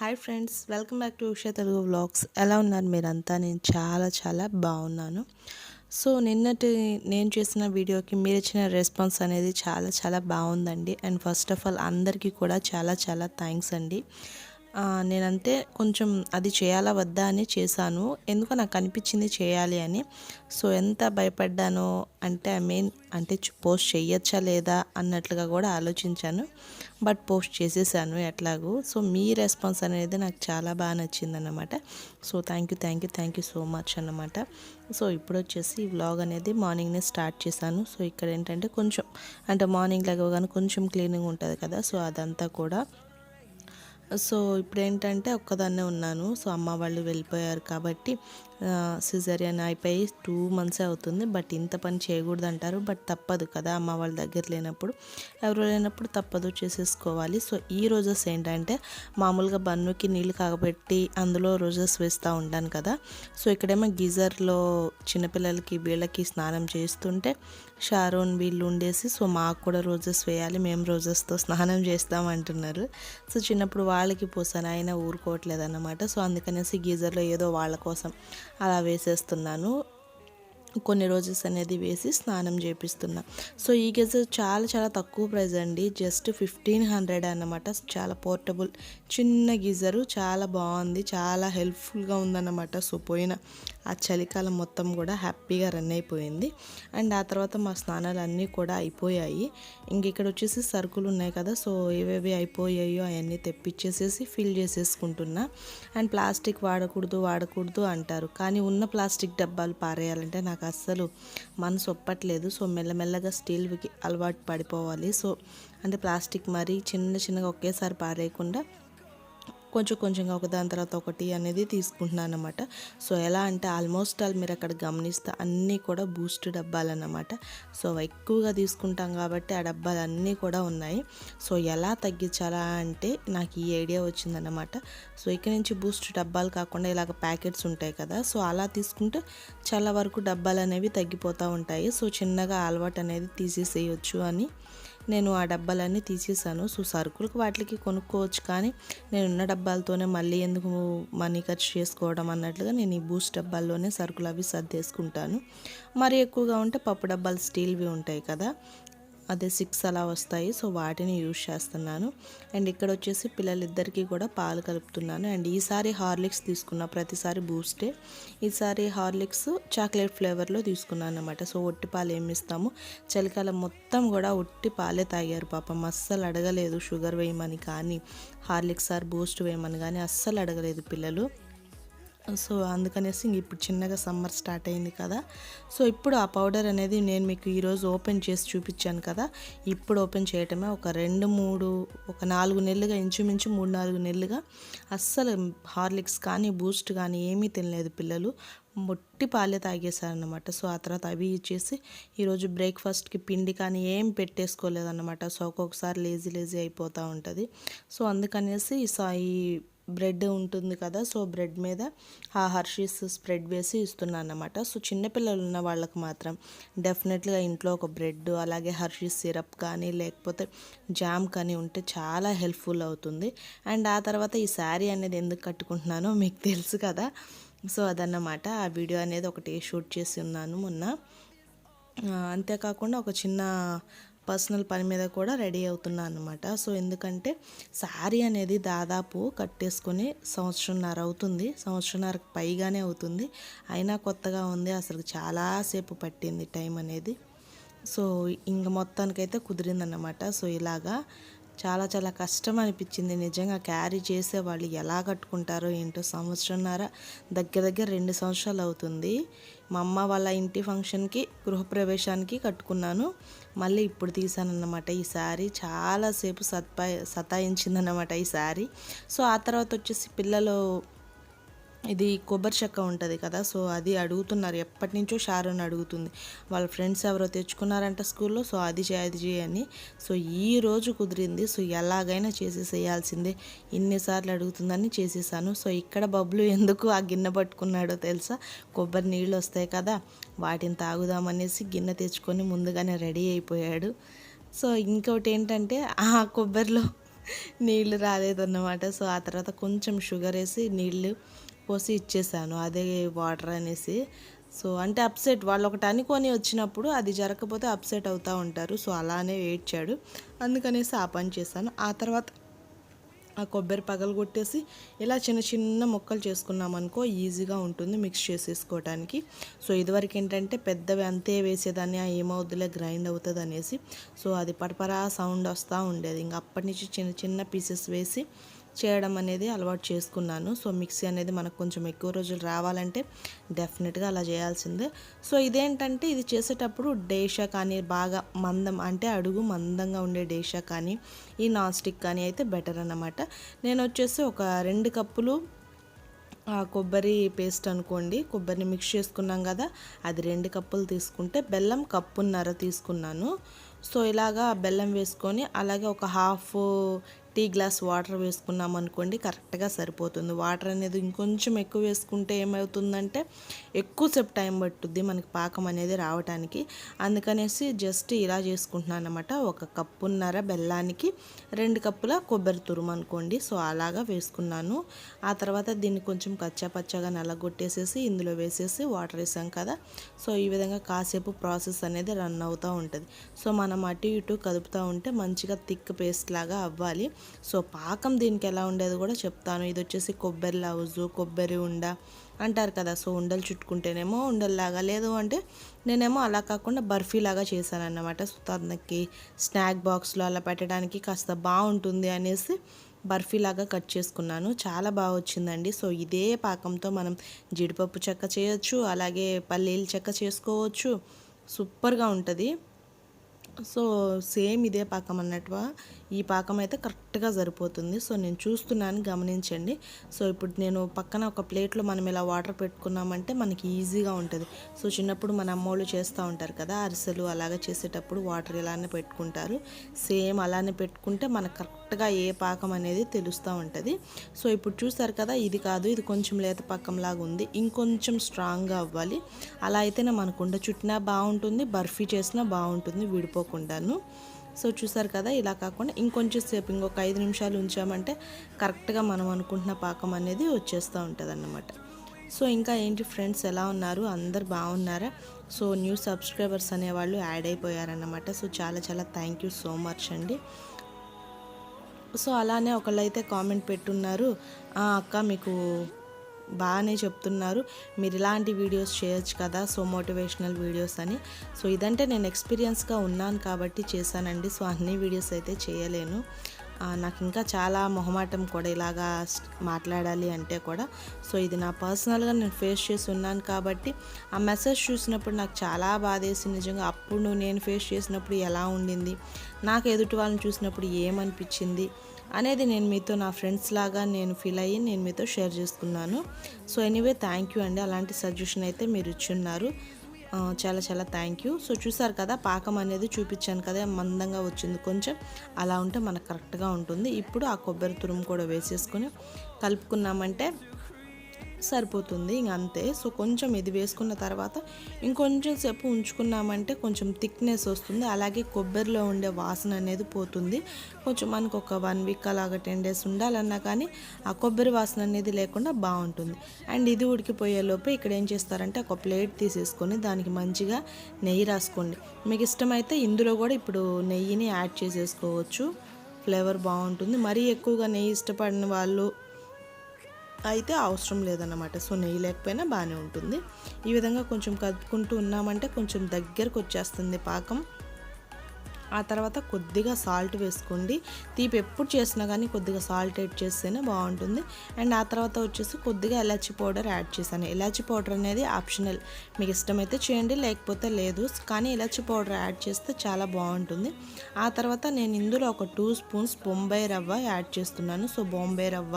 Hi friends, welcome back to Usha Telugu vlogs. ఎలా ఉన్నారు మీరంతా? నేను చాలా బాగున్నాను. సో నేను చేసిన వీడియోకి మీరు ఇచ్చిన రెస్పాన్స్ అనేది చాలా బాగుందండి. అండ్ ఫస్ట్ ఆఫ్ ఆల్ అందరికీ కూడా చాలా థ్యాంక్స్ అండి. నేనంతే కొంచెం అది చేయాలా వద్దా అని చేశాను. ఎందుకో నాకు అనిపించింది చేయాలి అని. సో ఎంత భయపడ్డానో అంటే అంటే పోస్ట్ చేయొచ్చా లేదా అన్నట్లుగా కూడా ఆలోచించాను. బట్ పోస్ట్ చేసేసాను ఎట్లాగూ. సో మీ రెస్పాన్స్ అనేది నాకు చాలా బాగా నచ్చిందన్నమాట. So thank you so much అన్నమాట. సో ఇప్పుడు వచ్చేసి ఈ వ్లాగ్ అనేది మార్నింగ్నే స్టార్ట్ చేశాను. సో ఇక్కడ ఏంటంటే కొంచెం అంటే మార్నింగ్ లేవగానే కొంచెం క్లీనింగ్ ఉంటుంది కదా, సో అదంతా కూడా. సో ఇప్పుడేంటంటే ఒక్కదాన్నే ఉన్నాను. సో అమ్మ వాళ్ళు వెళ్ళిపోయారు కాబట్టి సిజేరియన్ అయిపోయి 2 months అవుతుంది. బట్ ఇంత పని చేయకూడదు అంటారు. బట్ తప్పదు కదా, అమ్మ వాళ్ళ దగ్గర లేనప్పుడు, ఎవరు లేనప్పుడు తప్పదు, చేసేసుకోవాలి. సో ఈ రోజెస్ ఏంటంటే మామూలుగా బన్నుకి నీళ్ళు కాగబెట్టి అందులో రోజెస్ వేస్తూ ఉంటాను కదా. సో ఇక్కడేమో గీజర్లో చిన్నపిల్లలకి వీళ్ళకి స్నానం చేస్తుంటే షారోన్ వీళ్ళు ఉండేసి, సో మాకు కూడా రోజెస్ వేయాలి, మేము రోజెస్తో స్నానం చేస్తాం అంటున్నారు. సో చిన్నప్పుడు వాళ్ళకి పోసాను, అయినా ఊరుకోవట్లేదు అన్నమాట. సో అందుకనేసి గీజర్లో ఏదో వాళ్ళ కోసం అలా వేసేస్తున్నాను. కొన్ని రోజెస్ అనేది వేసి స్నానం చేపిస్తున్నా. సో ఈ గీజర్ చాలా తక్కువ ప్రైస్ అండి, జస్ట్ 1500 అన్నమాట. చాలా పోర్టబుల్ చిన్న గీజరు, చాలా బాగుంది, చాలా హెల్ప్ఫుల్గా ఉందన్నమాట. సో పోయిన ఆ చలికాలం మొత్తం కూడా హ్యాపీగా రన్ అయిపోయింది. అండ్ ఆ తర్వాత మా స్నానాలు అన్నీ కూడా అయిపోయాయి. ఇక్కడ వచ్చేసి సరుకులు ఉన్నాయి కదా, సో ఏవేవి అయిపోయాయో అవన్నీ తెప్పించేసేసి ఫిల్ చేసేసుకుంటున్నా. అండ్ ప్లాస్టిక్ వాడకూడదు అంటారు, కానీ ఉన్న ప్లాస్టిక్ డబ్బాలు పారేయాలంటే నాకు అస్సలు మనసు ఒప్పట్లేదు. సో మెల్లమెల్లగా స్టీల్కి అలవాటు పడిపోవాలి. సో అంటే ప్లాస్టిక్ మరీ చిన్నగా ఒకేసారి పారేయకుండా కొంచెంగా ఒకదాని తర్వాత ఒకటి అనేది తీసుకుంటున్నాను అన్నమాట. సో ఎలా అంటే ఆల్మోస్ట్ ఆల్ మీరు అక్కడ గమనిస్తే అన్నీ కూడా బూస్ట్ డబ్బాలన్నమాట. సో ఎక్కువగా తీసుకుంటాం కాబట్టి ఆ డబ్బాలు అన్నీ కూడా ఉన్నాయి. సో ఎలా తగ్గించాలా అంటే నాకు ఈ ఐడియా వచ్చిందన్నమాట. సో ఇక్కడ నుంచి బూస్ట్ డబ్బాలు కాకుండా ఇలాగ ప్యాకెట్స్ ఉంటాయి కదా, సో అలా తీసుకుంటే చాలా వరకు డబ్బాలు అనేవి తగ్గిపోతూ ఉంటాయి. సో చిన్నగా అలవాటు అనేది తీసేసేయచ్చు అని నేను ఆ డబ్బాలన్నీ తీసేసాను. సో సరుకులకు వాటికి కొనుక్కోవచ్చు, కానీ నేనున్న డబ్బాలతోనే మళ్ళీ ఎందుకు మనీ ఖర్చు చేసుకోవడం అన్నట్లుగా నేను ఈ బూస్ట్ డబ్బాల్లోనే సరుకులు అవి సర్దేసుకుంటాను. మరి ఎక్కువగా ఉంటే పప్పు డబ్బాలు స్టీల్వి ఉంటాయి కదా, అదే 6 అలా వస్తాయి. సో వాటిని యూజ్ చేస్తున్నాను. అండ్ ఇక్కడ వచ్చేసి పిల్లలిద్దరికీ కూడా పాలు కలుపుతున్నాను. అండ్ ఈసారి హార్లిక్స్ తీసుకున్నా, ప్రతిసారి బూస్టే, ఈసారి హార్లిక్స్ చాక్లెట్ ఫ్లేవర్లో తీసుకున్నాను అన్నమాట. సో ఒట్టి పాలు ఏమి ఇస్తాము, చలికాలం మొత్తం కూడా ఒట్టి పాలే తాగారు పాపం. అస్సలు అడగలేదు షుగర్ వేయమని కానీ, హార్లిక్స్ ఆర్ బూస్ట్ వేయమని కానీ అస్సలు అడగలేదు పిల్లలు. సో అందుకనేసి ఇప్పుడు చిన్నగా సమ్మర్ స్టార్ట్ అయింది కదా, సో ఇప్పుడు ఆ పౌడర్ అనేది నేను మీకు ఈరోజు ఓపెన్ చేసి చూపించాను కదా, ఇప్పుడు ఓపెన్ చేయటమే. ఒక 4 నెలలుగా, ఇంచుమించు 3-4 నెలలుగా అస్సలు హార్లిక్స్ కానీ బూస్ట్ కానీ ఏమీ తినలేదు పిల్లలు, మొట్టి పాలే తాగేశారనమాట. సో ఆ తర్వాత అవి ఇచ్చేసి ఈరోజు బ్రేక్ఫాస్ట్కి పిండి కానీ ఏం పెట్టేసుకోలేదన్నమాట. సో ఒక్కొక్కసారి లేజీ అయిపోతూ ఉంటుంది. సో అందుకనేసి ఈ బ్రెడ్ ఉంటుంది కదా, సో బ్రెడ్ మీద ఆ హర్షీస్ స్ప్రెడ్ వేసి ఇస్తున్నాను అన్నమాట. సో చిన్నపిల్లలు ఉన్న వాళ్ళకి మాత్రం డెఫినెట్గా ఇంట్లో ఒక బ్రెడ్, అలాగే హర్షీస్ సిరప్ కానీ లేకపోతే జామ్ కానీ ఉంటే చాలా హెల్ప్ఫుల్ అవుతుంది. అండ్ ఆ తర్వాత ఈ శారీ అనేది ఎందుకు కట్టుకుంటున్నానో మీకు తెలుసు కదా, సో అదన్నమాట. ఆ వీడియో అనేది ఒకటి షూట్ చేసి ఉన్నాను మొన్న. అంతేకాకుండా ఒక చిన్న పర్సనల్ పని మీద కూడా రెడీ అవుతున్నాను అనమాట. సో ఎందుకంటే శారీ అనేది దాదాపు కట్టేసుకొని సంవత్సరంన్నరకు పైగానే అవుతుంది. అయినా కొత్తగా ఉంది, అసలు చాలాసేపు పట్టింది టైం అనేది. సో మొత్తానికైతే కుదిరిందన్నమాట. సో ఇలాగా చాలా కష్టం అనిపించింది నిజంగా. క్యారీ చేసే వాళ్ళు ఎలా కట్టుకుంటారో ఏంటో. సంవత్సరంన్నర, దగ్గర 2 సంవత్సరాలు అవుతుంది. మా అమ్మ వాళ్ళ ఇంటి ఫంక్షన్కి, గృహప్రవేశానికి కట్టుకున్నాను, మళ్ళీ ఇప్పుడు తీసానన్నమాట. ఈ శారీ చాలాసేపు సతాయించిందన్నమాట ఈ శారీ. సో ఆ తర్వాత వచ్చేసి పిల్లలు ఇది కొబ్బరి చెక్క ఉంటుంది కదా, సో అది అడుగుతున్నారు, ఎప్పటి నుంచో షారోన్ అడుగుతుంది. వాళ్ళ ఫ్రెండ్స్ ఎవరో తెచ్చుకున్నారంట స్కూల్లో, సో అది చేయని. సో ఈ రోజు కుదిరింది. సో ఎలాగైనా చేసేసేయాల్సిందే, ఇన్నిసార్లు అడుగుతుందని చేసేసాను. సో ఇక్కడ బబ్లు ఎందుకు ఆ గిన్నె పట్టుకున్నాడో తెలుసా, కొబ్బరి నీళ్ళు వస్తాయి కదా, వాటిని తాగుదామనేసి గిన్నె తెచ్చుకొని ముందుగానే రెడీ అయిపోయాడు. సో ఇంకొకటి ఏంటంటే ఆ కొబ్బరిలో నీళ్ళు రాలేదన్నమాట. సో ఆ తర్వాత కొంచెం షుగర్ వేసి నీళ్ళు పోసి ఇచ్చేసాను, అదే వాటర్ అనేసి. సో అంటే అప్సెట్, వాళ్ళు ఒకటి అనుకొని వచ్చినప్పుడు అది జరగకపోతే అప్సెట్ అవుతూ ఉంటారు. సో అలానే ఏడ్చాడు, అందుకనేసి ఆ పని చేశాను. ఆ తర్వాత ఆ కొబ్బరి పగలగొట్టేసి ఇలా చిన్న చిన్న ముక్కలు చేసుకున్నామనుకో ఈజీగా ఉంటుంది మిక్స్ చేసేసుకోవడానికి. సో ఇదివరకు ఏంటంటే పెద్దవి అంతే వేసేదాన్ని, ఏమవుద్దులే గ్రైండ్ అవుతుంది అనేసి. సో అది పడపరా సౌండ్ వస్తూ ఉండేది. ఇంకా అప్పటి నుంచి చిన్న చిన్న పీసెస్ వేసి చేయడం అనేది అలవాటు చేసుకున్నాను. సో మిక్సీ అనేది మనకు కొంచెం ఎక్కువ రోజులు రావాలంటే డెఫినెట్గా అలా చేయాల్సిందే. సో ఇదేంటంటే ఇది చేసేటప్పుడు డేషా కానీ బాగా మందం అంటే అడుగు మందంగా ఉండే డేషా కానీ ఈ నాన్ స్టిక్ కానీ అయితే బెటర్ అన్నమాట. నేను వచ్చేసి ఒక 2 కప్పులు కొబ్బరి పేస్ట్ అనుకోండి, కొబ్బరిని మిక్స్ చేసుకున్నాం కదా, అది 2 కప్పులు తీసుకుంటే బెల్లం కప్పున్నర తీసుకున్నాను. సో ఇలాగా బెల్లం వేసుకొని అలాగే ఒక హాఫ్ టీ గ్లాస్ వాటర్ వేసుకున్నాం అనుకోండి కరెక్ట్గా సరిపోతుంది. వాటర్ అనేది ఇంకొంచెం ఎక్కువ వేసుకుంటే ఏమవుతుందంటే ఎక్కువసేపు టైం పట్టుద్ది మనకి పాకం అనేది రావడానికి. అందుకనేసి జస్ట్ ఇలా చేసుకుంటున్నాను అనమాట. ఒక కప్పున్నర బెల్లానికి 2 కప్పుల కొబ్బరి తురుము అనుకోండి. సో అలాగా వేసుకున్నాను. ఆ తర్వాత దీన్ని కొంచెం కచ్చా పచ్చగా నల్లగొట్టేసేసి ఇందులో వేసేసి వాటర్ వేసాం కదా, సో ఈ విధంగా కాసేపు ప్రాసెస్ అనేది రన్ అవుతూ ఉంటుంది. సో మనం అటు ఇటు కదుపుతూ ఉంటే మంచిగా థిక్ పేస్ట్ లాగా అవ్వాలి. సో పాకం దీనికి ఎలా ఉండేది కూడా చెప్తాను. ఇది వచ్చేసి కొబ్బరి లవుజు, కొబ్బరి ఉండ అంటారు కదా. సో ఉండలు చుట్టుకుంటేనేమో ఉండల్లాగా, లేదు అంటే నేనేమో అలా కాకుండా బర్ఫీలాగా చేశాను అన్నమాట. సో తనకి స్నాక్ బాక్స్లో అలా పెట్టడానికి కాస్త బాగుంటుంది అనేసి బర్ఫీలాగా కట్ చేసుకున్నాను. చాలా బాగా వచ్చిందండి. సో ఇదే పాకంతో మనం జీడిపప్పు చెక్క చేయొచ్చు, అలాగే పల్లీల చెక్క చేసుకోవచ్చు, సూపర్గా ఉంటుంది. సో సేమ్ ఇదే పాకం అన్నట్టుగా ఈ పాకం అయితే కరెక్ట్గా సరిపోతుంది. సో నేను చూస్తున్నాను, గమనించండి. సో ఇప్పుడు నేను పక్కన ఒక ప్లేట్లో మనం ఇలా వాటర్ పెట్టుకున్నామంటే మనకి ఈజీగా ఉంటుంది. సో చిన్నప్పుడు మన అమ్మోళ్ళు చేస్తూ ఉంటారు కదా అరిసెలు, అలాగే చేసేటప్పుడు వాటర్ ఇలానే పెట్టుకుంటారు. సేమ్ అలానే పెట్టుకుంటే మనకు కరెక్ట్గా ఏ పాకం అనేది తెలుస్తూ ఉంటుంది. సో ఇప్పుడు చూసారు కదా, ఇది కాదు, ఇది కొంచెం లేత పాకంలాగా ఉంది, ఇంకొంచెం స్ట్రాంగ్గా అవ్వాలి. అలా అయితేనే మనకు ఉండ చుట్టినా బాగుంటుంది, బర్ఫీ చేసినా బాగుంటుంది విడిపోకుండాను. సో చూసారు కదా, ఇలా కాకుండా ఇంకొంచెం సేపు ఇంకొక 5 నిమిషాలు ఉంచామంటే కరెక్ట్గా మనం అనుకుంటున్న పాకం అనేది వచ్చేస్తూ ఉంటుంది అన్నమాట. సో ఇంకా ఏంటి ఫ్రెండ్స్, ఎలా ఉన్నారు? అందరు బాగున్నారా? సో న్యూ సబ్స్క్రైబర్స్ అనేవాళ్ళు యాడ్ అయిపోయారన్నమాట. సో చాలా చాలా థ్యాంక్ యూ సో మచ్ అండి. సో అలానే ఒకళ్ళైతే కామెంట్ పెట్టున్నారు, అక్క మీకు బాగానే చెప్తున్నారు, మీరు ఇలాంటి వీడియోస్ చేయొచ్చు కదా, సో మోటివేషనల్ వీడియోస్ అని. సో ఇదంటే నేను ఎక్స్పీరియన్స్గా ఉన్నాను కాబట్టి చేశానండి. సో అన్ని వీడియోస్ అయితే చేయలేను, నాకు ఇంకా చాలా మొహమాటం కూడా ఇలాగా మాట్లాడాలి అంటే కూడా. సో ఇది నా పర్సనల్గా నేను ఫేస్ చేసి ఉన్నాను కాబట్టి ఆ మెసేజ్ చూసినప్పుడు నాకు చాలా బాధేసి, నిజంగా అప్పుడు నేను ఫేస్ చేసినప్పుడు ఎలా ఉండింది, నాకు ఎదుటి వాళ్ళని చూసినప్పుడు ఏమనిపించింది అనేది నేను మీతో నా ఫ్రెండ్స్ లాగా నేను ఫీల్ అయ్యి నేను మీతో షేర్ చేసుకున్నాను. సో ఎనీవే థ్యాంక్ యూ అండి, అలాంటి సజెషన్ అయితే మీరు ఇచ్చున్నారు, చాలా చాలా థ్యాంక్ యూ. సో చూసారు కదా, పాకం అనేది చూపించాను కదా, మందంగా వచ్చింది కొంచెం, అలా ఉంటే మనకు కరెక్ట్గా ఉంటుంది. ఇప్పుడు ఆ కొబ్బరి తురుము కూడా వేసేసుకొని కలుపుకున్నామంటే సరిపోతుంది, ఇంక అంతే. సో కొంచెం ఇది వేసుకున్న తర్వాత ఇంకొంచెం సేపు ఉంచుకున్నామంటే కొంచెం థిక్నెస్ వస్తుంది, అలాగే కొబ్బరిలో ఉండే వాసన అనేది పోతుంది. కొంచెం మనకు ఒక 1 వీక్ అలాగా 10 డేస్ ఉండాలన్నా కానీ ఆ కొబ్బరి వాసన అనేది లేకుండా బాగుంటుంది. అండ్ ఇది ఉడికిపోయేలోపు ఇక్కడ ఏం చేస్తారంటే ఒక ప్లేట్ తీసేసుకొని దానికి మంచిగా నెయ్యి రాసుకోండి. మీకు ఇష్టమైతే ఇందులో కూడా ఇప్పుడు నెయ్యిని యాడ్ చేసేసుకోవచ్చు, ఫ్లేవర్ బాగుంటుంది. మరీ ఎక్కువగా నెయ్యి ఇష్టపడిన వాళ్ళు అయితే అవసరం లేదన్నమాట. సో నెయ్యి లేకపోయినా బాగానే ఉంటుంది. ఈ విధంగా కొంచెం కలుపుకుంటూ ఉన్నామంటే కొంచెం దగ్గరకు వచ్చేస్తుంది పాకం. ఆ తర్వాత కొద్దిగా సాల్ట్ వేసుకోండి. తీపి ఎప్పుడు చేసినా కానీ కొద్దిగా సాల్ట్ యాడ్ చేస్తేనే బాగుంటుంది. అండ్ ఆ తర్వాత వచ్చేసి కొద్దిగా ఇలాచీ పౌడర్ యాడ్ చేశాను. ఇలాచీ పౌడర్ అనేది ఆప్షనల్, మీకు ఇష్టమైతే చేయండి, లేకపోతే లేదు. కానీ ఇలాచీ పౌడర్ యాడ్ చేస్తే చాలా బాగుంటుంది. ఆ తర్వాత నేను ఇందులో ఒక 2 స్పూన్స్ బొంబాయి రవ్వ యాడ్ చేస్తున్నాను. సో బొంబాయి రవ్వ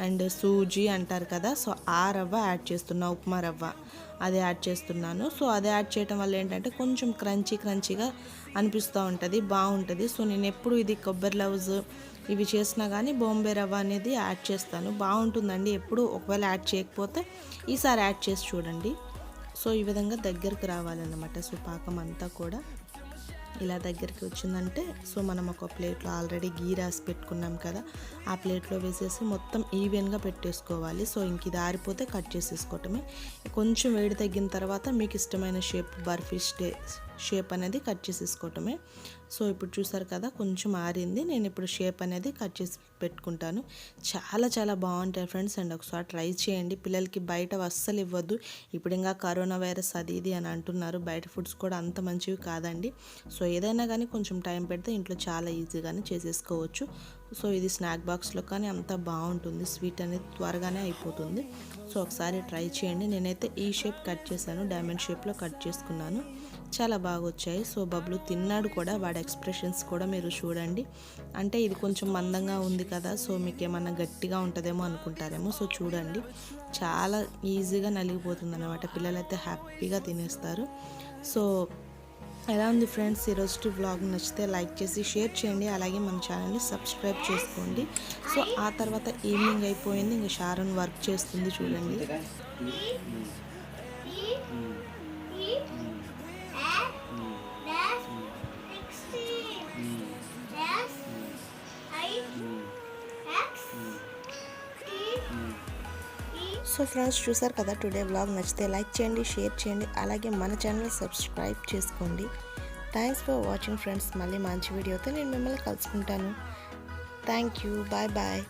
అండ్ సూజీ అంటారు కదా, సో ఆ రవ్వ యాడ్ చేస్తున్నా, ఉప్మా రవ్వ అది యాడ్ చేస్తున్నాను. సో అది యాడ్ చేయడం వల్ల ఏంటంటే కొంచెం క్రంచీగా అనిపిస్తూ ఉంటుంది, బాగుంటుంది. సో నేను ఎప్పుడు ఇది కొబ్బరి లవ్స్ ఇవి చేసినా కానీ బొంబాయి రవ్వ అనేది యాడ్ చేస్తాను, బాగుంటుందండి. ఎప్పుడు ఒకవేళ యాడ్ చేయకపోతే ఈసారి యాడ్ చేసి చూడండి. సో ఈ విధంగా దగ్గరకు రావాలన్నమాట. సో పాకం అంతా కూడా ఇలా దగ్గరికి వచ్చిందంటే సో మనం ఒక ప్లేట్లో ఆల్రెడీ గీ రాసి పెట్టుకున్నాం కదా, ఆ ప్లేట్లో వేసేసి మొత్తం ఈవెన్గా పెట్టేసుకోవాలి. సో ఇంక ఇది ఆరిపోతే కట్ చేసేసుకోవటమే. కొంచెం వేడి తగ్గిన తర్వాత మీకు ఇష్టమైన షేప్ బర్ఫీ షేప్ అనేది కట్ చేసేసుకోవటమే. సో ఇప్పుడు చూసారు కదా కొంచెం ఆరింది, నేను ఇప్పుడు షేప్ అనేది కట్ చేసి పెట్టుకుంటాను. చాలా చాలా బాగుంటాయి ఫ్రెండ్స్, అండ్ ఒకసారి ట్రై చేయండి. పిల్లలకి బయట అస్సలు ఇవ్వద్దు, ఇప్పుడు ఇంకా కరోనా వైరస్ అది ఇది అని అంటున్నారు, బయట ఫుడ్స్ కూడా అంత మంచివి కాదండి. సో ఏదైనా కానీ కొంచెం టైం పెడితే ఇంట్లో చాలా ఈజీగానే చేసేసుకోవచ్చు. సో ఇది స్నాక్ బాక్స్లో కానీ అంత బాగుంటుంది, స్వీట్ అనేది త్వరగానే అయిపోతుంది. సో ఒకసారి ట్రై చేయండి. నేనైతే ఈ షేప్ కట్ చేశాను, డైమండ్ షేప్లో కట్ చేసుకున్నాను, చాలా బాగా వచ్చాయి. సో బబ్లు తిన్నాడు కూడా, వాడి ఎక్స్ప్రెషన్స్ కూడా మీరు చూడండి. అంటే ఇది కొంచెం మందంగా ఉంది కదా, సో మీకు ఏమన్నా గట్టిగా ఉంటుందేమో అనుకుంటారేమో. సో చూడండి చాలా ఈజీగా నలిగిపోతుంది అనమాట, పిల్లలైతే హ్యాపీగా తినేస్తారు. సో ఎలా ఉంది ఫ్రెండ్స్ ఈరోజు వ్లాగ్? నచ్చితే లైక్ చేసి షేర్ చేయండి, అలాగే మన ఛానల్ని సబ్స్క్రైబ్ చేసుకోండి. సో ఆ తర్వాత ఈవినింగ్ అయిపోయింది, ఇంకా షారోన్ వర్క్ చేస్తుంది చూడండి. సో ఫ్రెండ్స్ చూసారు కదా టుడే వ్లాగ్. నచ్చితే లైక్ చేయండి, షేర్ చేయండి, అలాగే మన ఛానల్ సబ్స్క్రైబ్ చేసుకోండి. Thanks for watching friends. మళ్ళీ మంచి వీడియోతో నేను మిమ్మల్ని కలుసుకుంటాను. Thank you, bye bye.